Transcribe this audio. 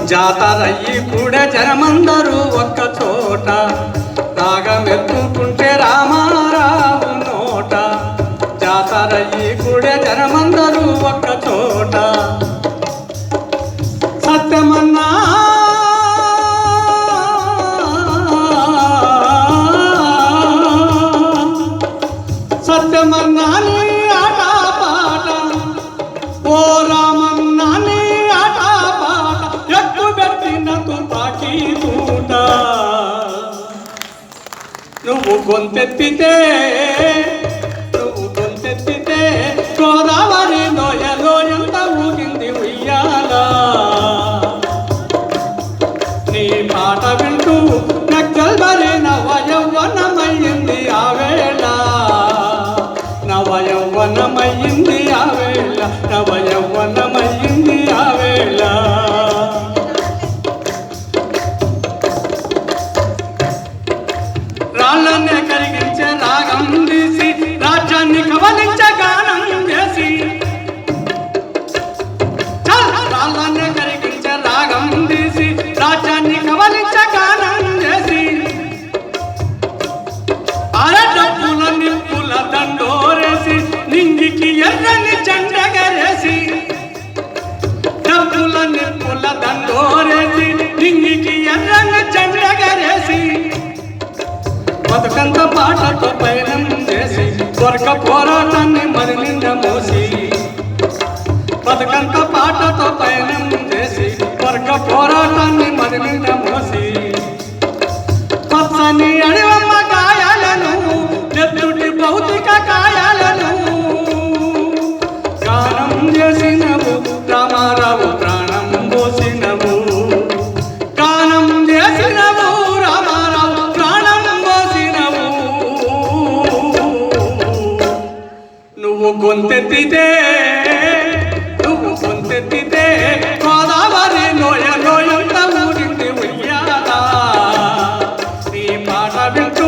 జాతరయ్యి కూడా జనమందరూ ఒక్క చోట రాగమెత్తుకుంటే రామారావు నోట జాతరయ్యి కూడా జనమందరూ ఒక్క చోట సత్యమన్నా సత్యమన్నా నీ ఆట పాట ఓ రామన్నా నీ ఆట పాట ఎక్కు పెట్టిన తుపాకీ తూట నువ్వు గొంతెత్తితే గోదావరి లోయలో ఎంత ఊగింది ఉయ్యాల నీ పాట వింటూ నక్సల్బరి నవయౌవనమయ్యింది ఆవేళ నవయౌవనమయ్యింది ఆవేళ నవయౌవనమయ్యింది ఆవేళ రాళ్ళనే కరిగించే రాగం తీసి రాజ్యాన్ని కవలించే గానం చేసి రాళ్ళనే కరిగించే రాగం తీసి రాజ్యాన్ని కవలించే గానం చేసి అరడప్పుల నిప్పుల దండోరేసి నింగికి ఎర్రని జెండెగరేసి డప్పుల నిప్పుల దండోరేసి నింగికి ఎర్రని జెండెగరేసి బతుకంత పాటతో పయనం చేసి స్వర్గ పోరాటాన్ని మరి నింద మోసి బతుకంత పాటతో పయనం చేసి స్వర్గ పోరాటాన్ని మరి నింద మోసి పచ్చని అడివమ్మ గాయాలను నెత్తుటి భౌతిక గాయాలను గానం చేసినవు రామారావు ప్రాణం పోసినవు గానం చేసినవు రామారావు ప్రాణం పోసినవు నువ్వు గొంతెత్తితే గోదావరి లోయలో ఎంత ఊరింది ఉయ్యాల నీ పాట వింటూ